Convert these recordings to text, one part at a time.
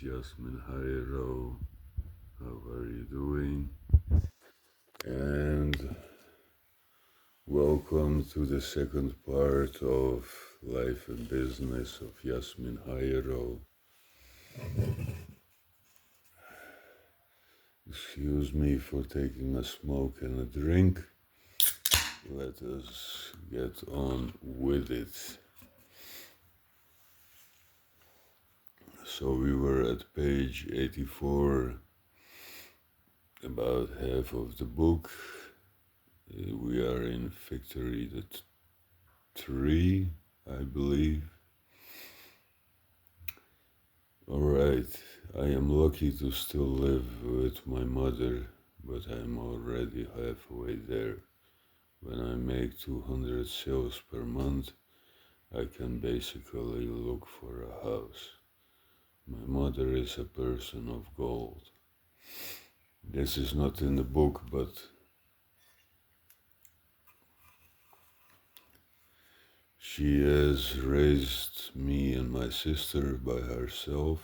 Jasmin Hajro. How are you doing? And welcome to the second part of Life and Business of Jasmin Hajro. Excuse me for taking a smoke and a drink. Let us get on with it. So we were at page 84, about half of the book. We are in Victory 3, I believe. Alright, I am lucky to still live with my mother, but I'm already halfway there. When I make 200 sales per month, I can basically look for a house. My mother is a person of gold. This is not in the book, but she has raised me and my sister by herself,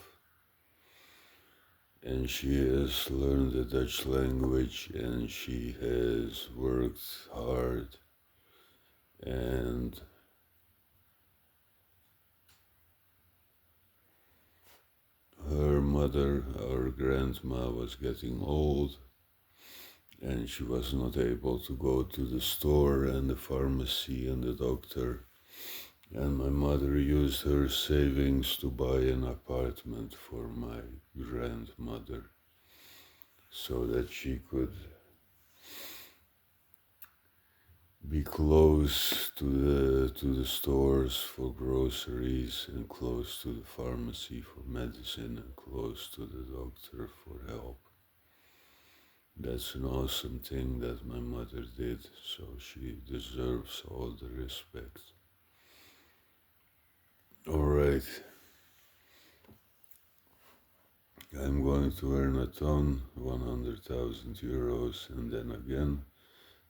and she has learned the Dutch language, and she has worked hard, and her mother, our grandma, was getting old, and she was not able to go to the store and the pharmacy and the doctor. And my mother used her savings to buy an apartment for my grandmother so that she could be close to the stores for groceries, and close to the pharmacy for medicine, and close to the doctor for help. That's an awesome thing that my mother did, so she deserves all the respect. Alright, I'm going to earn a ton, 100,000 euros, and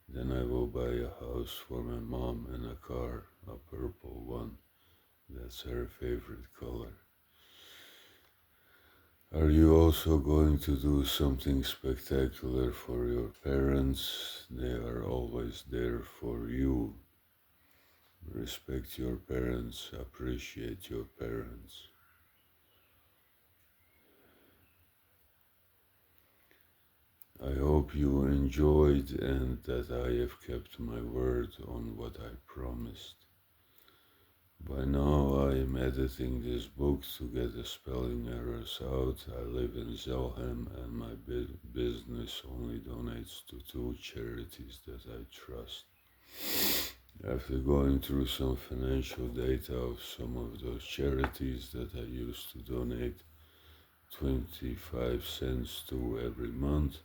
then I will buy a house for my mom and a car, a purple one. That's her favorite color. Are you also going to do something spectacular for your parents? They are always there for you. Respect your parents, appreciate your parents. I hope you enjoyed and that I have kept my word on what I promised. By now I am editing this book to get the spelling errors out. I live in Zelhem, and my business only donates to 2 charities that I trust. After going through some financial data of some of those charities that I used to donate 25 cents to every month,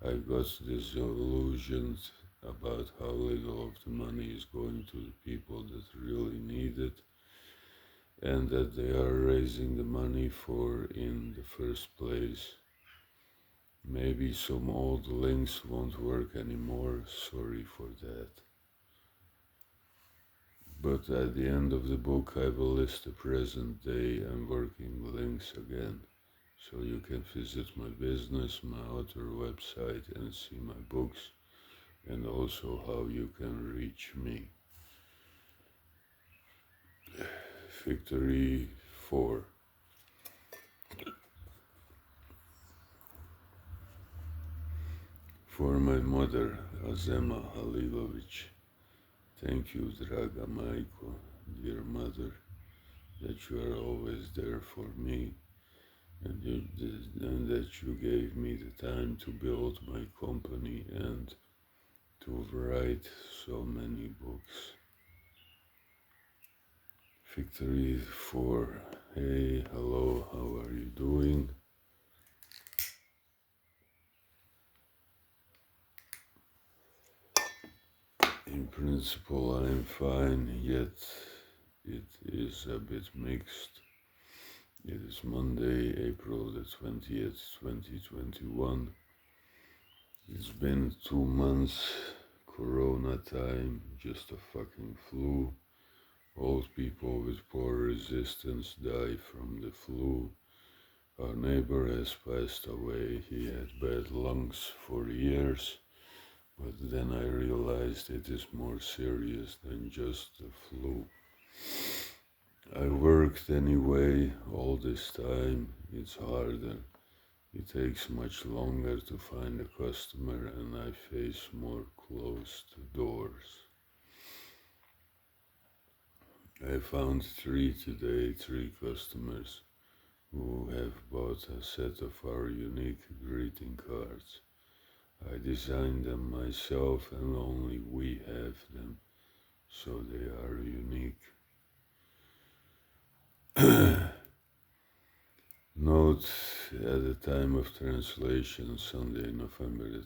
I got disillusioned about how little of the money is going to the people that really need it, and that they are raising the money for in the first place. Maybe some old links won't work anymore, sorry for that. But at the end of the book I will list the present day and working links again, so you can visit my business, my author website, and see my books, and also how you can reach me. Victory 4. For my mother, Azema Halilovic. Thank you, Draga Majko, dear mother, that you are always there for me, and that you gave me the time to build my company and to write so many books. Victory 4. Hey, hello, how are you doing? In principle, I'm fine, yet it is a bit mixed. It is Monday, April the 20th, 2021. It's been 2 months, Corona time, just a fucking flu. Old people with poor resistance die from the flu. Our neighbor has passed away. He had bad lungs for years, but then I realized it is more serious than just the flu. I worked anyway all this time. It's harder. It takes much longer to find a customer and I face more closed doors. I found three today, three customers who have bought a set of our unique greeting cards. I designed them myself and only we have them, so they are unique. Note at the time of translation, Sunday, November the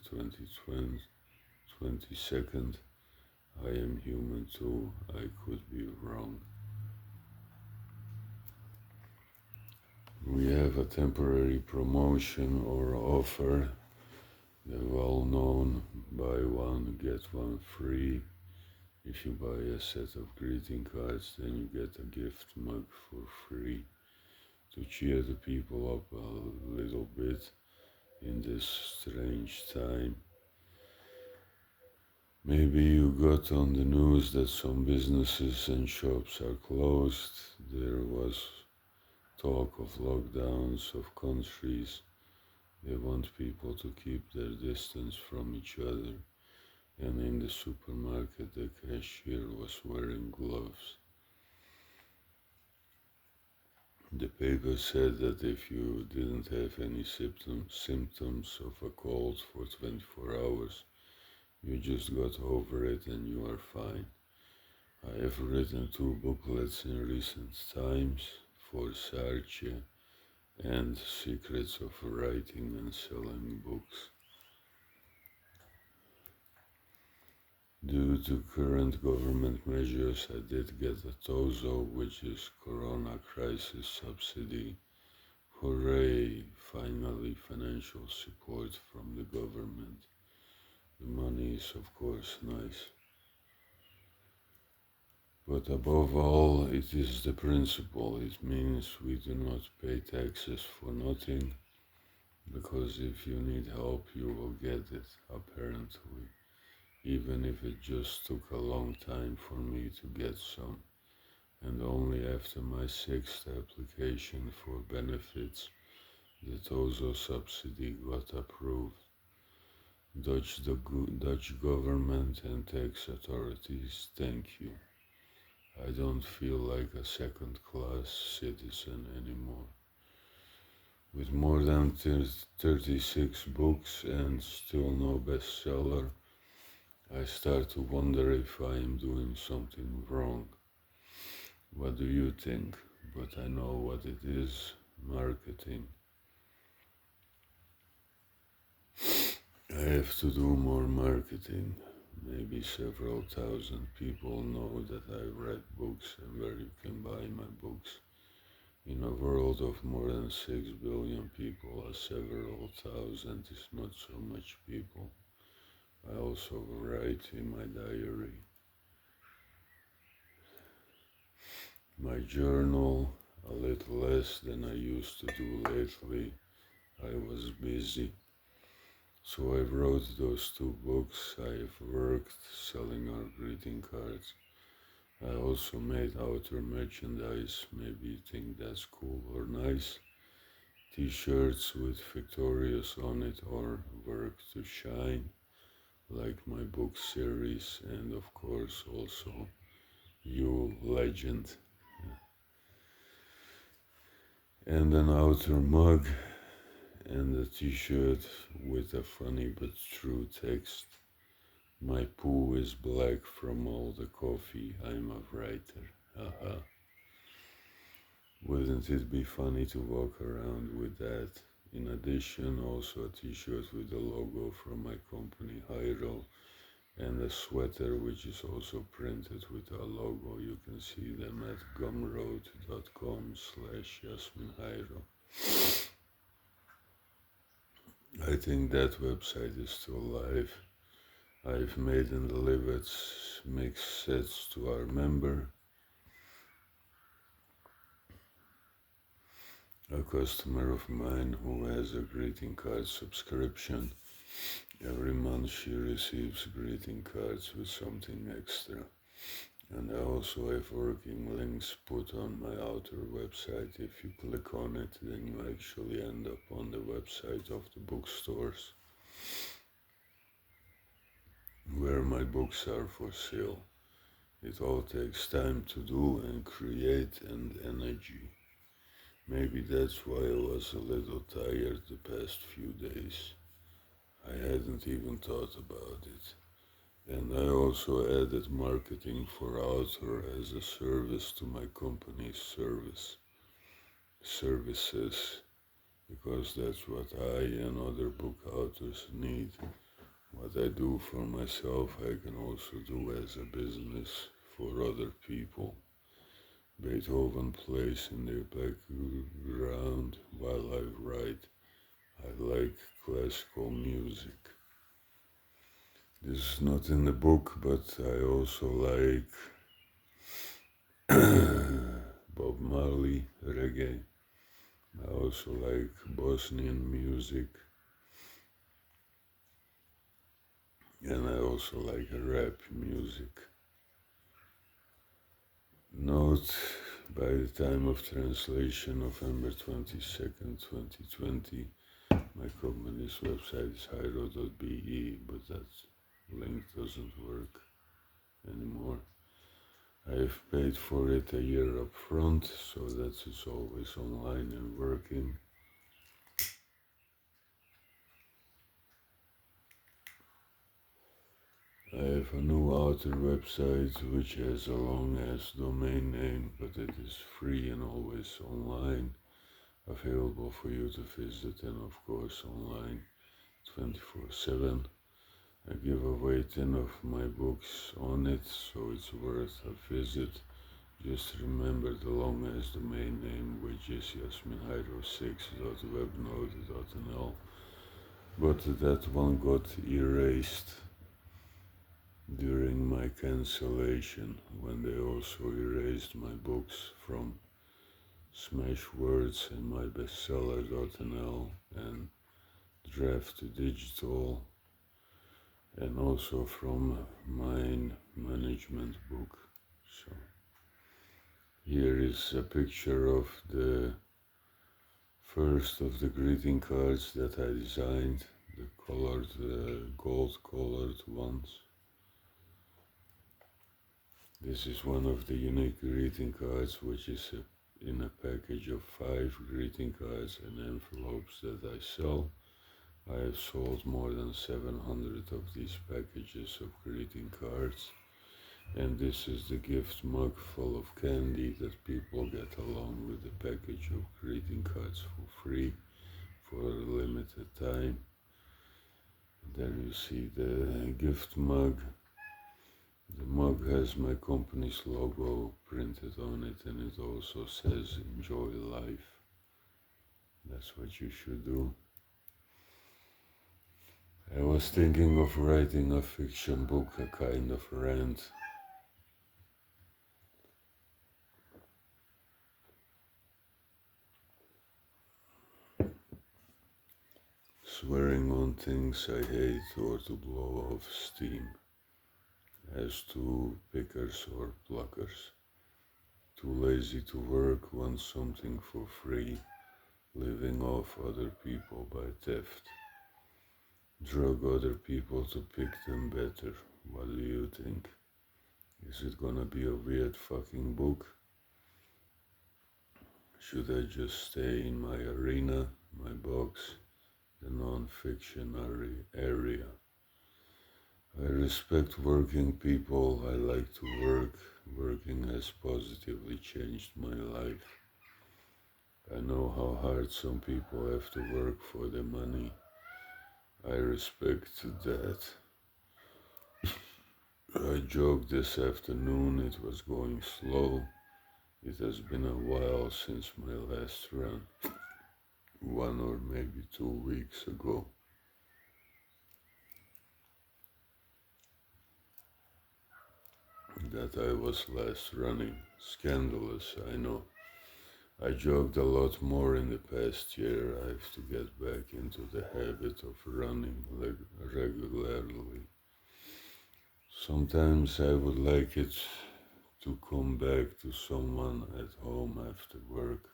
22nd, I am human too, I could be wrong. We have a temporary promotion or offer, the well-known buy one, get one free. If you buy a set of greeting cards, then you get a gift mug for free. To cheer the people up a little bit in this strange time. Maybe you got on the news that some businesses and shops are closed. There was talk of lockdowns of countries. They want people to keep their distance from each other. And in the supermarket, the cashier was wearing gloves. The paper said that if you didn't have any symptoms of a cold for 24 hours, you just got over it and you are fine. I have written two booklets in recent times for Sarche and Secrets of Writing and Selling Books. Due to current government measures, I did get a TOZO, which is Corona Crisis Subsidy. Hooray! Finally, financial support from the government. The money is, of course, nice. But above all, it is the principle. It means we do not pay taxes for nothing, because if you need help, you will get it, apparently. Even if it just took a long time for me to get some, and only after my sixth application for benefits, the TOZO subsidy got approved. Dutch government and tax authorities, thank you. I don't feel like a second-class citizen anymore. With more than 36 books and still no bestseller, I start to wonder if I am doing something wrong. What do you think? But I know what it is, marketing. I have to do more marketing. Maybe several thousand people know that I write books and where you can buy my books. In a world of more than 6 billion people, several thousand is not so much people. I also write in my diary. My journal, a little less than I used to do lately. I was busy. So I wrote those two books. I have worked selling our greeting cards. I also made outer merchandise. Maybe you think that's cool or nice. T-shirts with Victorious on it or Work to Shine, like my book series, and of course also You Legend. And an outer mug and a t-shirt with a funny but true text. My poo is black from all the coffee, I'm a writer, haha. Wouldn't it be funny to walk around with that? In addition, also a t-shirt with the logo from my company Hajro and a sweater which is also printed with our logo. You can see them at gumroad.com/Jasmin Hajro. I think that website is still live. I've made and delivered mixed sets to our member. A customer of mine who has a greeting card subscription. Every month she receives greeting cards with something extra. And I also have working links put on my outer website. If you click on it, then you actually end up on the website of the bookstores where my books are for sale. It all takes time to do and create and energy. Maybe that's why I was a little tired the past few days. I hadn't even thought about it. And I also added marketing for author as a service to my company's services, because that's what I and other book authors need. What I do for myself, I can also do as a business for other people. Beethoven plays in the background while I write. I like classical music. This is not in the book, but I also like Bob Marley, reggae. I also like Bosnian music. And I also like rap music. Note, by the time of translation, November 22nd, 2020, my company's website is hajro.be, but that link doesn't work anymore. I have paid for it a year up front, so that it's always online and working. I have a new author website which has a long ass domain name, but it is free and always online, available for you to visit, and of course online 24/7. I give away 10 of my books on it, so it's worth a visit. Just remember the long ass domain name, which is jasminhajro6.webnode.nl, but that one got erased during my cancellation, when they also erased my books from Smashwords and mybestseller.nl and Draft Digital, and also from Mind Management book. So here is a picture of the first of the greeting cards that I designed, the colored, gold colored ones. This is one of the unique greeting cards, which is in a package of 5 greeting cards and envelopes that I sell. I have sold more than 700 of these packages of greeting cards, and this is the gift mug full of candy that people get along with the package of greeting cards for free for a limited time. There you see the gift mug. The mug has my company's logo printed on it, and it also says enjoy life. That's what you should do. I was thinking of writing a fiction book, a kind of rant. Swearing on things I hate or to blow off steam. As to pickers or pluckers. Too lazy to work, want something for free. Living off other people by theft. Drug other people to pick them better. What do you think? Is it gonna be a weird fucking book? Should I just stay in my arena, my box, the non-fiction area? I respect working people. I like to work. Working has positively changed my life. I know how hard some people have to work for the money. I respect that. I jogged this afternoon. It was going slow. It has been a while since my last run. 1 or maybe 2 weeks ago. That I was last running. Scandalous, I know. I jogged a lot more in the past year. I have to get back into the habit of running regularly. Sometimes I would like it to come back to someone at home after work.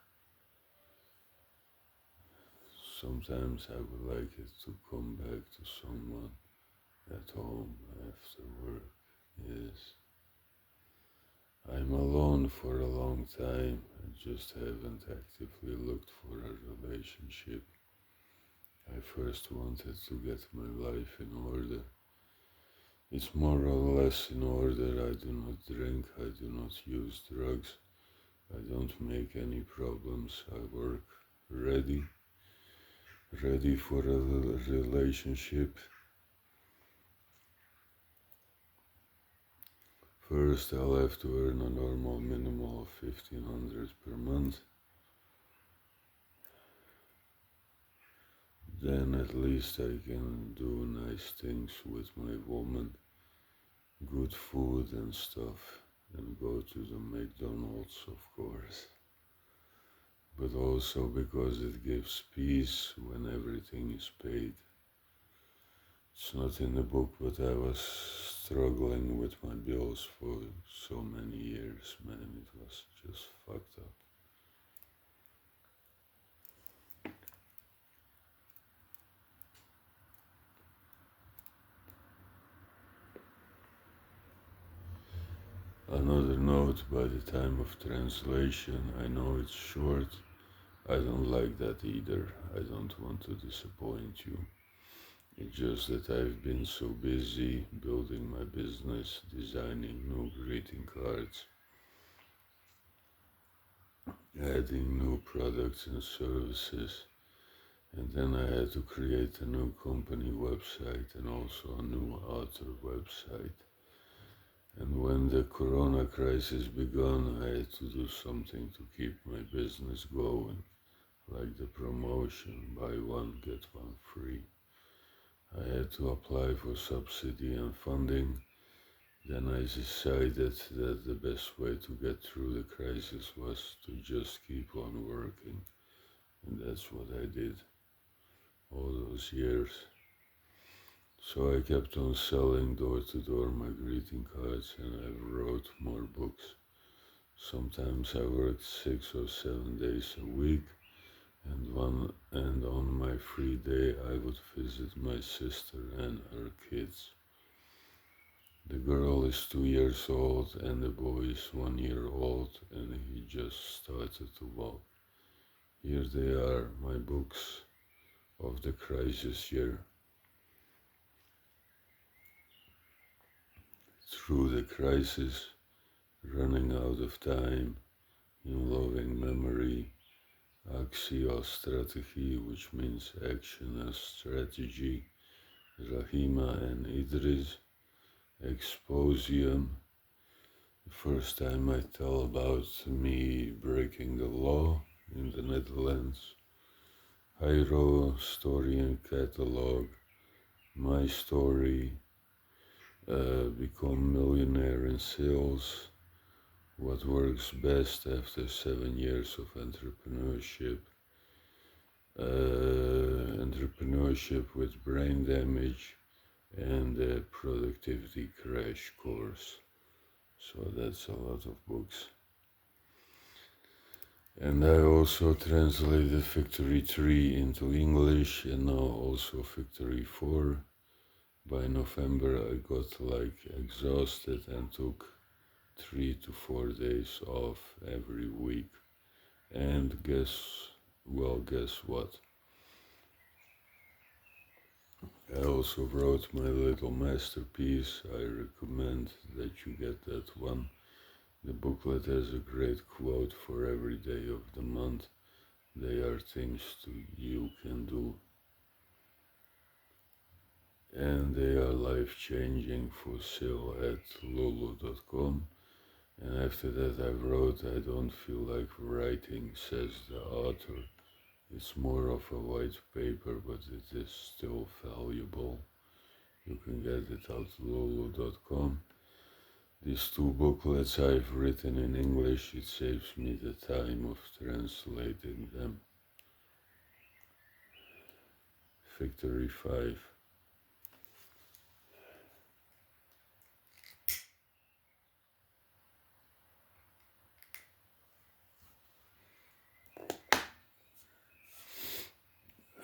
Sometimes I would like it to come back to someone at home after work. Yes. I'm alone for a long time. I just haven't actively looked for a relationship. I first wanted to get my life in order. It's more or less in order. I do not drink, I do not use drugs, I don't make any problems. I work ready, ready for a relationship. First, I'll have to earn a normal minimum of 1500 per month. Then at least I can do nice things with my woman, good food and stuff, and go to the McDonald's, of course. But also because it gives peace when everything is paid. It's not in the book, but I was struggling with my bills for so many years, man. It was just fucked up. Another note, by the time of translation, I know it's short. I don't like that either. I don't want to disappoint you. It's just that I've been so busy building my business, designing new greeting cards, adding new products and services, and then I had to create a new company website and also a new author website. And when the corona crisis began, I had to do something to keep my business going, like the promotion, buy one, get one free. I had to apply for subsidy and funding. Then I decided that the best way to get through the crisis was to just keep on working. And that's what I did all those years. So I kept on selling door to door my greeting cards and I wrote more books. Sometimes I worked 6 or 7 days a week, and on my free day I would visit my sister and her kids. The girl is 2 years old and the boy is 1 year old and he just started to walk. Here they are, my books of the crisis year. Through the crisis, running out of time, in loving memory, axial strategy, which means action and strategy, Rahima and Idris, exposium. The first time I tell about me breaking the law in the Netherlands. Hajro, story and catalog, my story, become millionaire in sales, what works best after 7 years of entrepreneurship, entrepreneurship with brain damage, and a productivity crash course. So that's a lot of books. And I also translated Victory 3 into English and now also Victory 4. By November I got like exhausted and took 3 to 4 days off every week. And guess what? I also wrote my little masterpiece. I recommend that you get that one. The booklet has a great quote for every day of the month. They are things you can do. And they are life-changing, for sale at lulu.com. And after that I wrote, I don't feel like writing, says the author. It's more of a white paper, but it is still valuable. You can get it at lulu.com. These two booklets I've written in English, it saves me the time of translating them. Victory 5.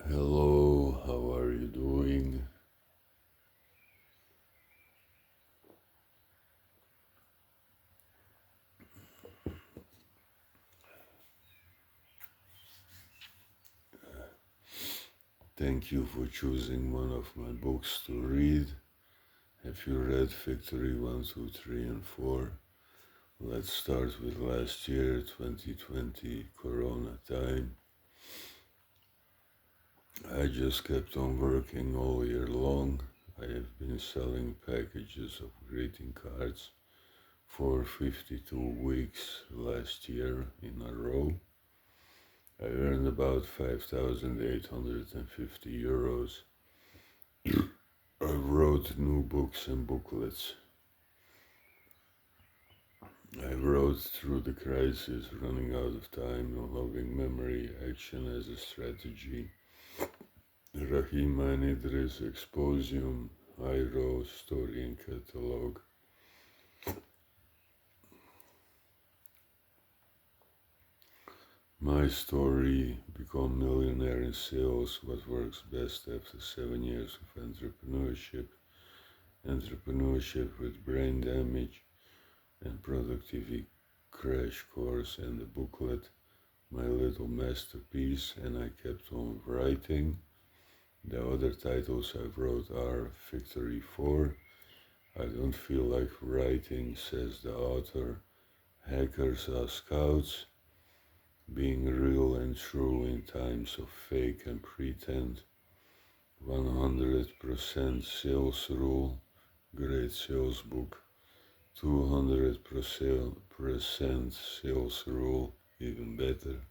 Hello, how are you doing? Thank you for choosing one of my books to read. Have you read Victory 1, 2, 3, and 4? Let's start with last year, 2020, Corona time. I just kept on working all year long. I have been selling packages of greeting cards for 52 weeks last year in a row. I earned about 5,850 euros. I wrote new books and booklets. I wrote Through the Crisis, Running Out of Time, Unloving Memory, Action as a Strategy, Rahima and Idris, Exposium, Hajro, Story and Catalog. My story, Become Millionaire in Sales, What Works Best After 7 Years of Entrepreneurship, Entrepreneurship with Brain Damage, and Productivity Crash Course, and the booklet, My Little Masterpiece, and I kept on writing. The other titles I wrote are Victory 4, I Don't Feel Like Writing, Says the Author, Hackers Are Scouts, Being Real and True in Times of Fake and Pretend, 100% Sales Rule, Great Sales Book, 200% Sales Rule, even better.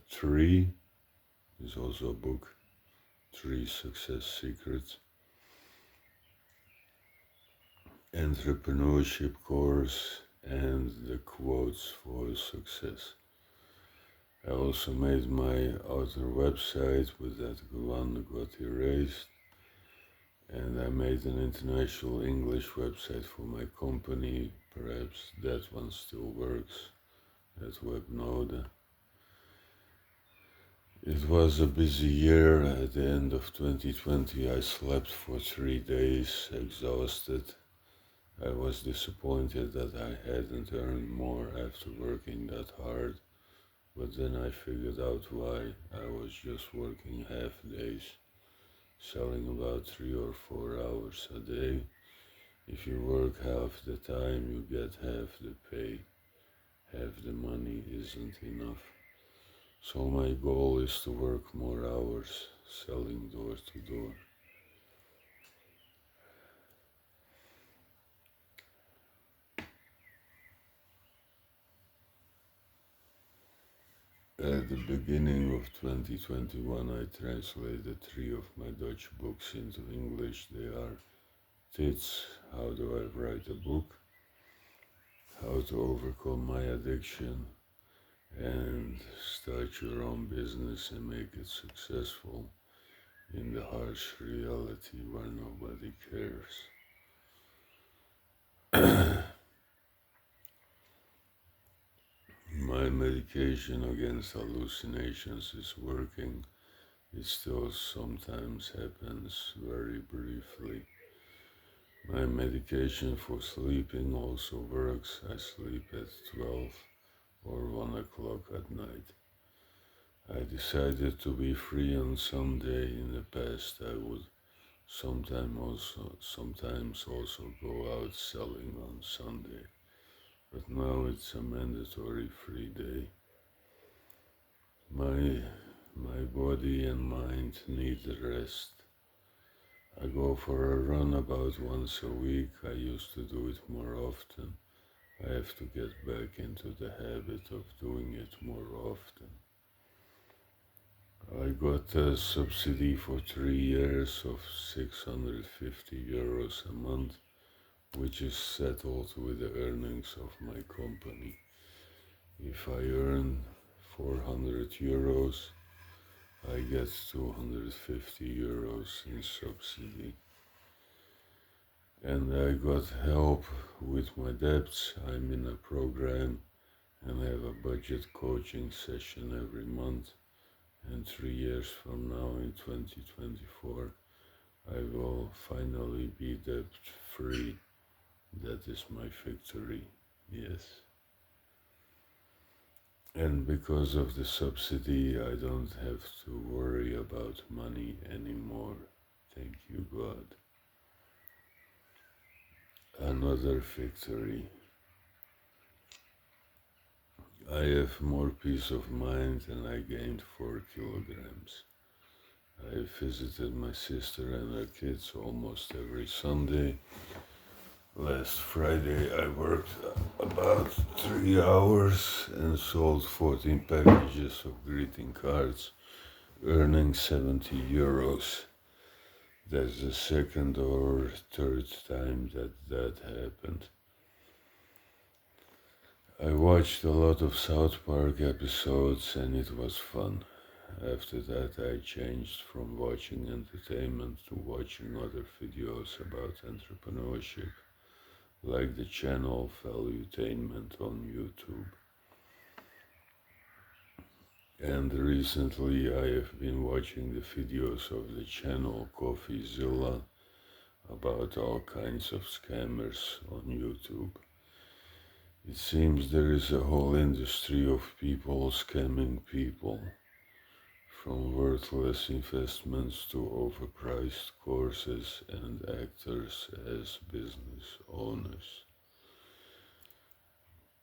3 is also a book, 3 Success Secrets. Entrepreneurship course, and the quotes for success. I also made my other website, but that one got erased, and I made an international English website for my company. Perhaps that one still works, that Webnode. It was a busy year. At the end of 2020, I slept for 3 days, exhausted. I was disappointed that I hadn't earned more after working that hard, but then I figured out why. I was just working half days, selling about 3 or 4 hours a day. If you work half the time, you get half the pay. Half the money isn't enough. So my goal is to work more hours, selling door to door. At the beginning of 2021, I translated 3 of my Dutch books into English. They are Tits, How Do I Write a Book, How to Overcome My Addiction, and Start Your Own Business and Make It Successful in the Harsh Reality Where Nobody Cares. My medication against hallucinations is working. It still sometimes happens very briefly. My medication for sleeping also works. I sleep at 12 or 1 o'clock at night. I decided to be free on Sunday. In the past, I would sometimes also go out selling on Sunday, but now it's a mandatory free day. My body and mind need rest. I go for a run about once a week. I used to do it more often. I have to get back into the habit of doing it more often. I got a subsidy for 3 years of 650 euros a month which is settled with the earnings of my company. If I earn 400 euros, I get 250 euros in subsidy. And I got help with my debts. I'm in a program and have a budget coaching session every month. And 3 years from now, in 2024, I will finally be debt free. That is my victory, yes. And because of the subsidy, I don't have to worry about money anymore. Thank you, God. Another victory. I have more peace of mind and I gained 4 kilograms. I visited my sister and her kids almost every Sunday. Last Friday I worked about 3 hours and sold 14 packages of greeting cards, earning 70 euros. That's the second or third time that happened. I watched a lot of South Park episodes and it was fun. After that I changed from watching entertainment to watching other videos about entrepreneurship, like the channel Valuetainment on YouTube. And recently I have been watching the videos of the channel CoffeeZilla about all kinds of scammers on YouTube. It seems there is a whole industry of people scamming people, from worthless investments to overpriced courses and actors as business owners.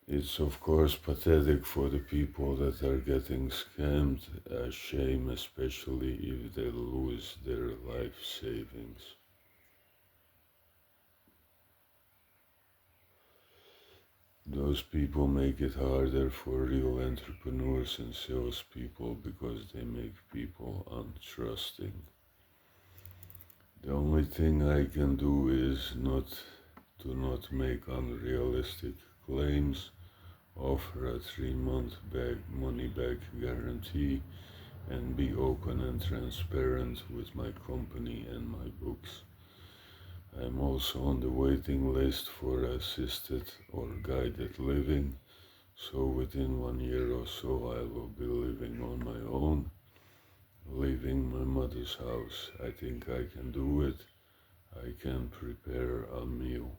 It's of course pathetic for the people that are getting scammed, a shame especially if they lose their life savings. Those people make it harder for real entrepreneurs and salespeople because they make people untrusting. The only thing I can do is not make unrealistic claims, offer a 3-month money back guarantee, and be open and transparent with my company and my books. I'm also on the waiting list for assisted or guided living, so within 1 year or so I will be living on my own, leaving my mother's house. I think I can do it. I can prepare a meal.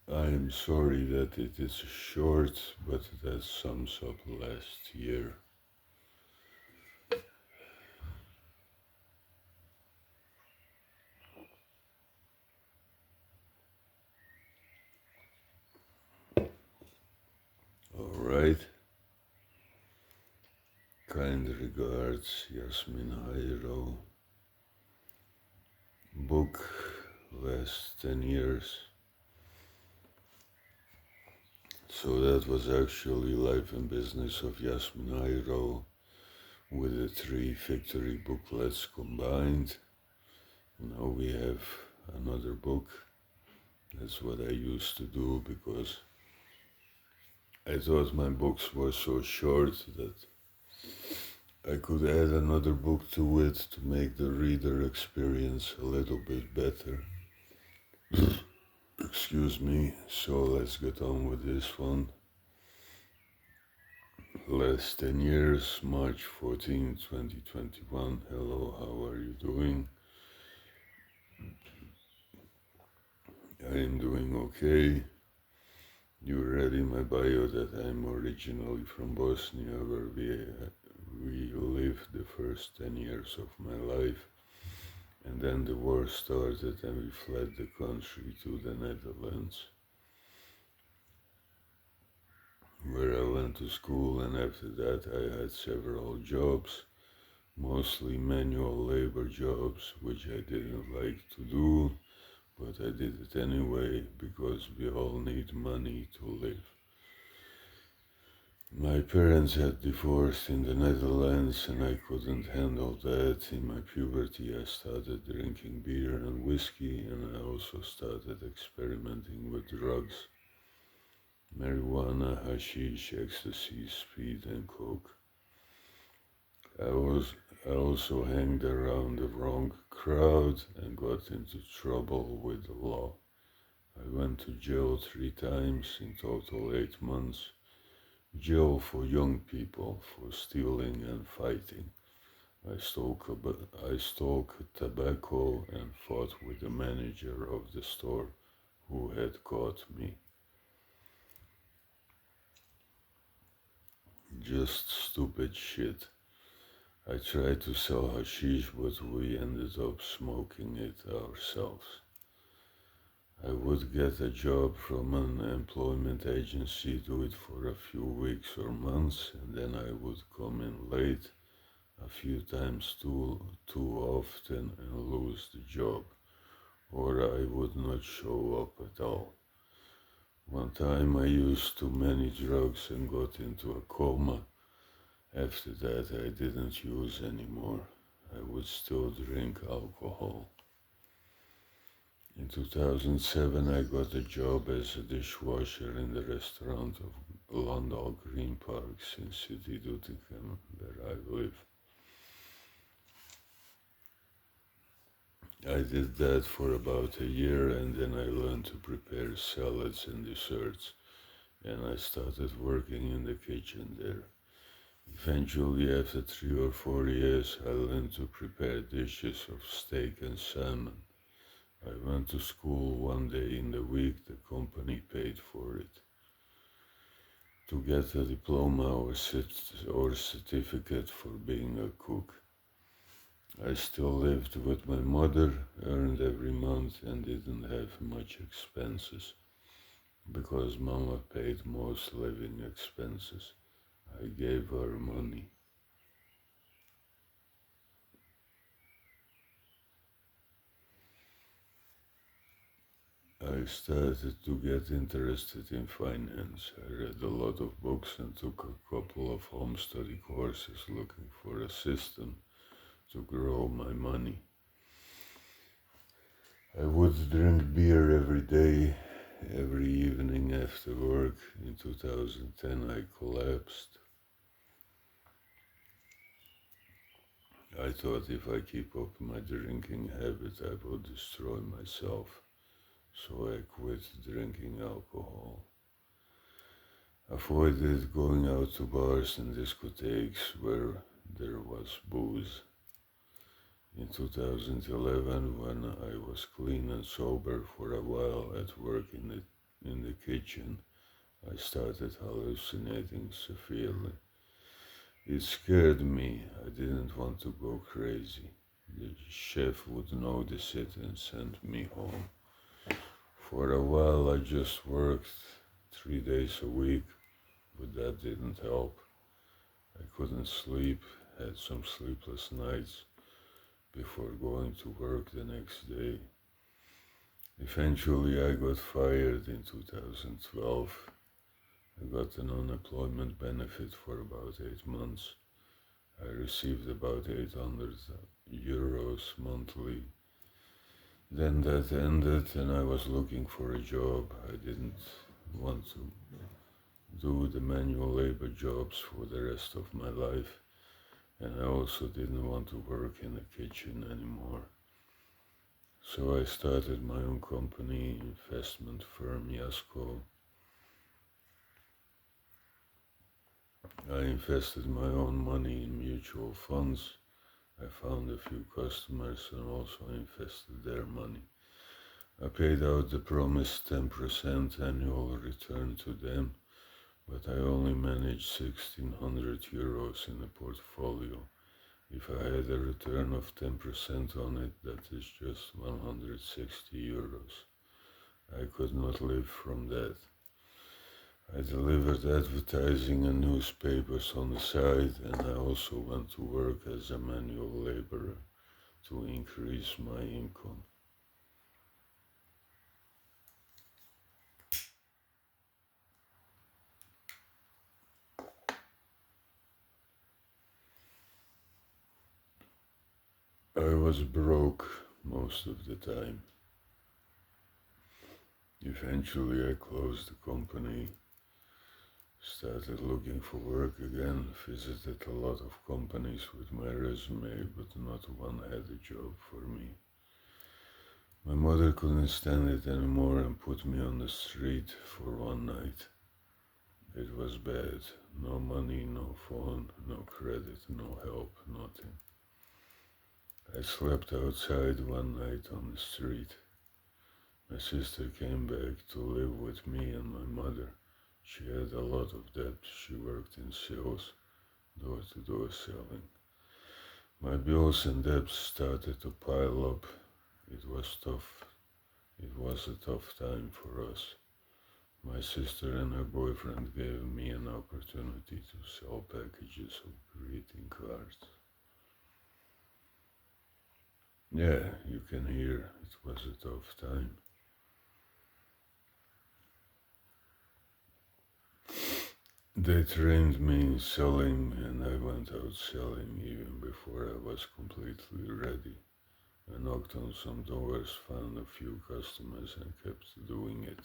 I am sorry that it is short, but that sums up last year. Alright. Kind regards, Jasmin Hajro. Book last 10 years. So that was actually Life and Business of Jasmin Hajro with the 3 victory booklets combined. Now we have another book. That's what I used to do because I thought my books were so short that I could add another book to it to make the reader experience a little bit better. Excuse me, so let's get on with this one. Last 10 years, March 14, 2021. Hello, how are you doing? I am doing okay. You read in my bio that I'm originally from Bosnia, where we lived the first 10 years of my life. And then the war started and we fled the country to the Netherlands, where I went to school, and after that I had several jobs, mostly manual labor jobs, which I didn't like to do, but I did it anyway because we all need money to live. My parents had divorced in the Netherlands and I couldn't handle that. In my puberty, I started drinking beer and whiskey, and I also started experimenting with drugs: marijuana, hashish, ecstasy, speed, and coke. I was I also hanged around the wrong crowd and got into trouble with the law. I went to jail 3 times, in total 8 months. Jail for young people for stealing and fighting. I stole tobacco and fought with the manager of the store who had caught me. Just stupid shit. I tried to sell hashish, but we ended up smoking it ourselves. I would get a job from an employment agency, do it for a few weeks or months, and then I would come in late a few times too often and lose the job, or I would not show up at all. One time I used too many drugs and got into a coma. After that I didn't use anymore. I would still drink alcohol. In 2007 I got a job as a dishwasher in the restaurant of Landau Green Parks in City Doetinchem, where I live. I did that for about a year and then I learned to prepare salads and desserts, and I started working in the kitchen there. Eventually, after 3 or 4 years, I learned to prepare dishes of steak and salmon. I went to school one day in the week, the company paid for it. To get a diploma or certificate for being a cook. I still lived with my mother, earned every month, and didn't have much expenses, because Mama paid most living expenses. I gave her money. I started to get interested in finance. I read a lot of books and took a couple of home study courses looking for a system to grow my money. I would drink beer every day, every evening after work. In 2010 I collapsed. I thought if I keep up my drinking habit I will destroy myself, so I quit drinking alcohol. Avoided going out to bars and discotheques where there was booze. In 2011, when I was clean and sober for a while at work in the kitchen, I started hallucinating severely. It scared me. I didn't want to go crazy. The chef would notice it and send me home. For a while I just worked 3 days a week, but that didn't help. I couldn't sleep, had some sleepless nights before going to work the next day. Eventually I got fired in 2012. I got an unemployment benefit for about 8 months. I received about 800 euros monthly. Then that ended and I was looking for a job. I didn't want to do the manual labor jobs for the rest of my life, and I also didn't want to work in the kitchen anymore. So I started my own company, investment firm Yasko. I invested my own money in mutual funds. I found a few customers and also invested their money. I paid out the promised 10% annual return to them, but I only managed 1600 euros in the portfolio. If I had a return of 10% on it, that is just 160 euros. I could not live from that. I delivered advertising and newspapers on the side, and I also went to work as a manual laborer to increase my income. I was broke most of the time. Eventually I closed the company, started looking for work again, visited a lot of companies with my resume, but not one had a job for me. My mother couldn't stand it anymore and put me on the street for one night. It was bad. No money, no phone, no credit, no help, nothing. I slept outside one night on the street. My sister came back to live with me and my mother. She had a lot of debt. She worked in sales, door-to-door selling. My bills and debts started to pile up. It was tough. It was a tough time for us. My sister and her boyfriend gave me an opportunity to sell packages of greeting cards. Yeah, you can hear it was a tough time. They trained me in selling and I went out selling even before I was completely ready. I knocked on some doors, found a few customers and kept doing it.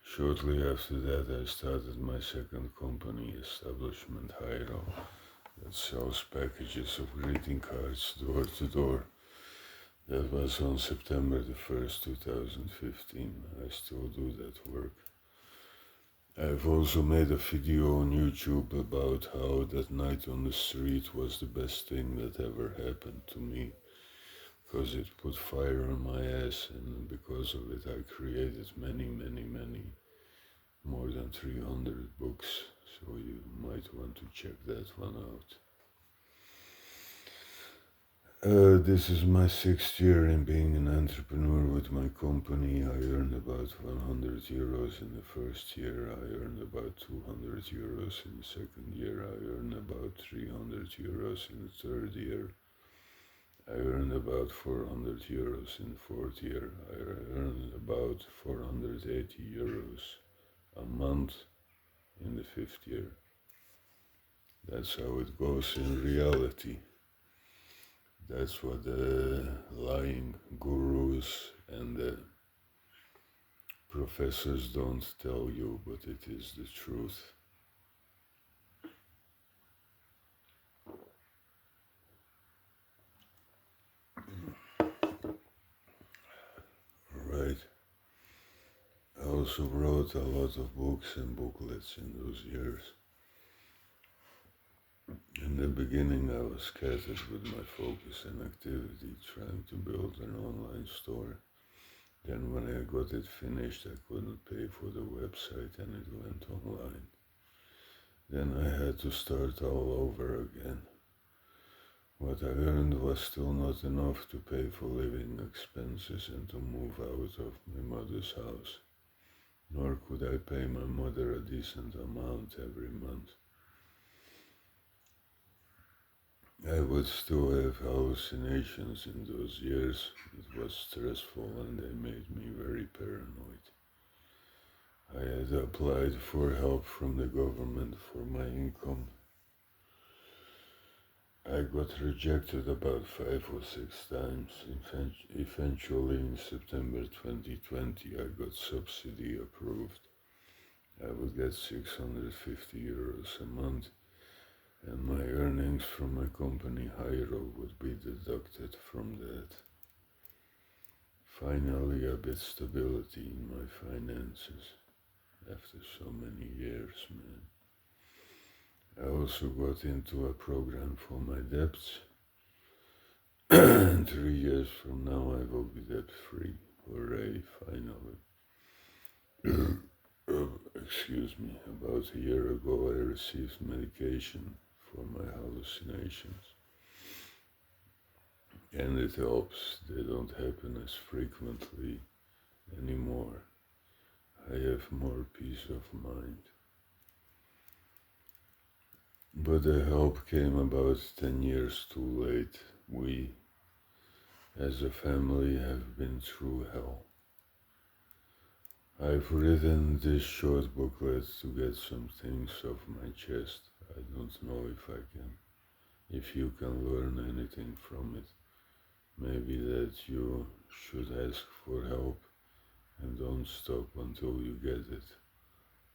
Shortly after that I started my second company, Jasmin Hajro, that sells packages of greeting cards door to door. That was on September the 1st, 2015. I still do that work. I've also made a video on YouTube about how that night on the street was the best thing that ever happened to me, because it put fire on my ass, and because of it I created many, more than 300 books, so you might want to check that one out. This is my 6th year in being an entrepreneur with my company. I earned about 100 euros in the first year. I earned about 200 euros in the second year. I earned about 300 euros in the third year. I earned about 400 euros in the fourth year. I earned about 480 euros a month in the fifth year. That's how it goes in reality. That's what the lying gurus and the professors don't tell you, but it is the truth. Right. I also wrote a lot of books and booklets in those years. In the beginning I was scattered with my focus and activity, trying to build an online store. Then when I got it finished, I couldn't pay for the website and it went online. Then I had to start all over again. What I earned was still not enough to pay for living expenses and to move out of my mother's house, nor could I pay my mother a decent amount every month. I would still have hallucinations in those years. It was stressful and they made me very paranoid. I had applied for help from the government for my income. I got rejected about 5 or 6 times. Eventually, in September 2020, I got subsidy approved. I would get 650 euros a month, and my earnings from my company Hajro would be deducted from that. Finally, a bit stability in my finances after so many years, man. I also got into a program for my debts. 3 years from now I will be debt free. Hooray, finally. Excuse me, about a year ago I received medication for my hallucinations. And it helps, they don't happen as frequently anymore. I have more peace of mind. But the help came about 10 years too late. We, as a family, have been through hell. I've written this short booklet to get some things off my chest. I don't know if you can learn anything from it. Maybe that you should ask for help and don't stop until you get it,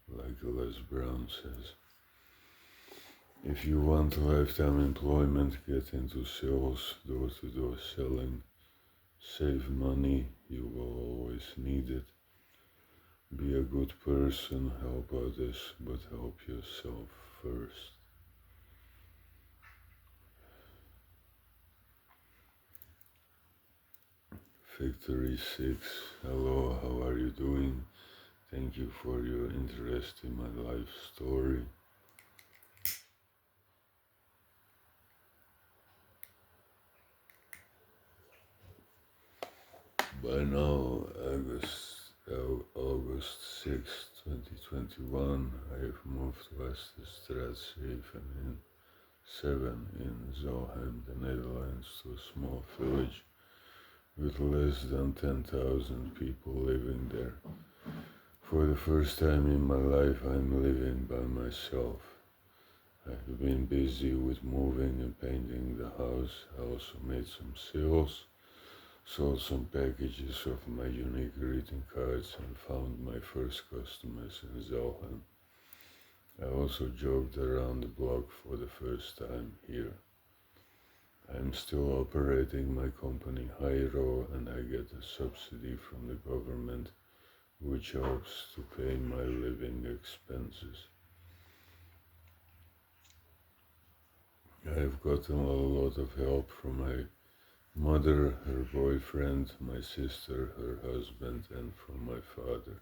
like Les Brown says. If you want lifetime employment, get into sales, door-to-door selling, save money, you will always need it. Be a good person, help others, but help yourself first. Victory 6, hello, how are you doing? Thank you for your interest in my life story. By now, August 6, 2021, I have moved west to Straathaven in 7 in Zohem, the Netherlands, to a small village with less than 10,000 people living there. For the first time in my life, I'm living by myself. I've been busy with moving and painting the house. I also made some sales, sold some packages of my unique greeting cards, and found my first customers in Zohem. I also jogged around the block for the first time here. I'm still operating my company Hajro, and I get a subsidy from the government which helps to pay my living expenses. I've gotten a lot of help from my mother, her boyfriend, my sister, her husband, and from my father.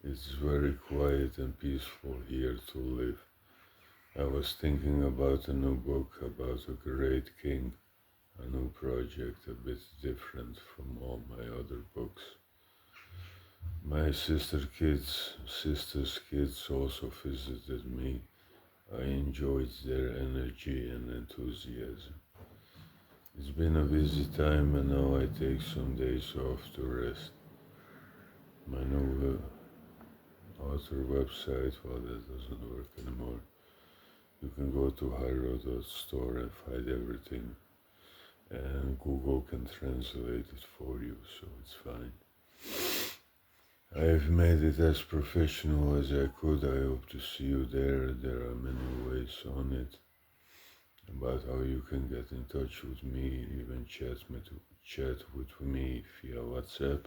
It's very quiet and peaceful here to live. I was thinking about a new book about a great king, a new project a bit different from all my other books. My sister's kids also visited me. I enjoyed their energy and enthusiasm. It's been a busy time and now I take some days off to rest. My new author website, well, that doesn't work anymore. You can go to hajro.store and find everything, and Google can translate it for you, so it's fine. I've made it as professional as I could. I hope to see you there. There are many ways on it about how you can get in touch with me, even chat with me via WhatsApp.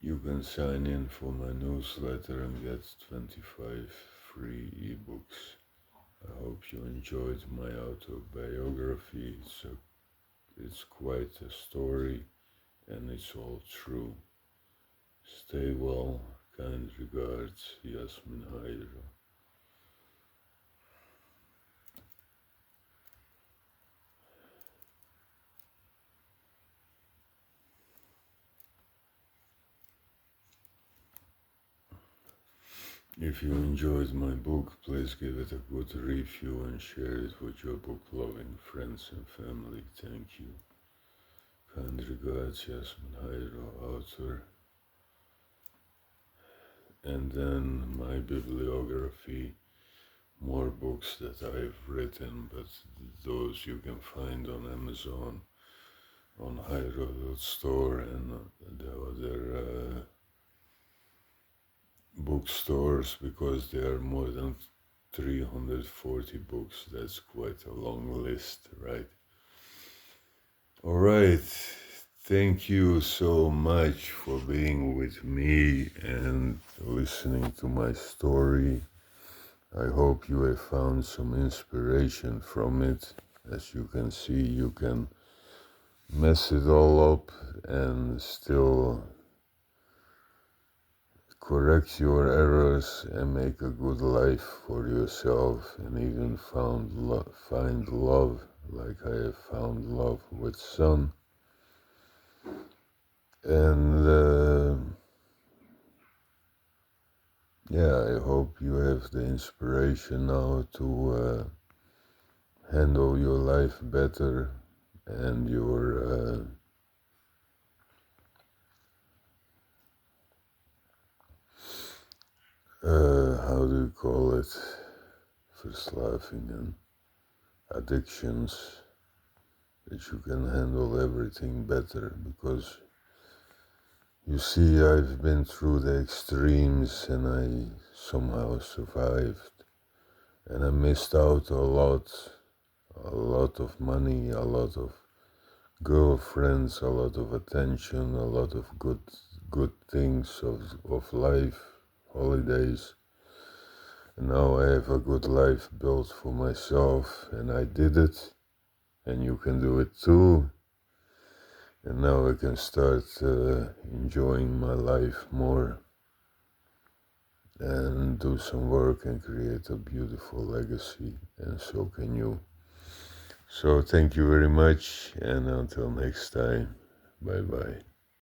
You can sign in for my newsletter and get 25 free ebooks. I hope you enjoyed my autobiography. It's quite a story and it's all true. Stay well. Kind regards, Jasmin Hajro. If you enjoyed my book, please give it a good review and share it with your book-loving friends and family. Thank you. Kind regards, Jasmin Hajro, author. And then my bibliography, more books that I've written, but those you can find on Amazon, on Hajro.store and the other bookstores, because there are more than 340 books. That's quite a long list, right? All right. Thank you so much for being with me and listening to my story. I hope you have found some inspiration from it. As you can see, you can mess it all up and still correct your errors and make a good life for yourself and even find love like I have found love with Son. And yeah, I hope you have the inspiration now to handle your life better and your how do you call it? Verslavingen. addictions, that you can handle everything better, because you see, I've been through the extremes and I somehow survived, and I missed out a lot of money, a lot of girlfriends, a lot of attention, a lot of good things of life, holidays. And now I have a good life built for myself, and I did it, and you can do it too. And now I can start enjoying my life more and do some work and create a beautiful legacy, and so can you. So thank you very much, and until next time, bye bye.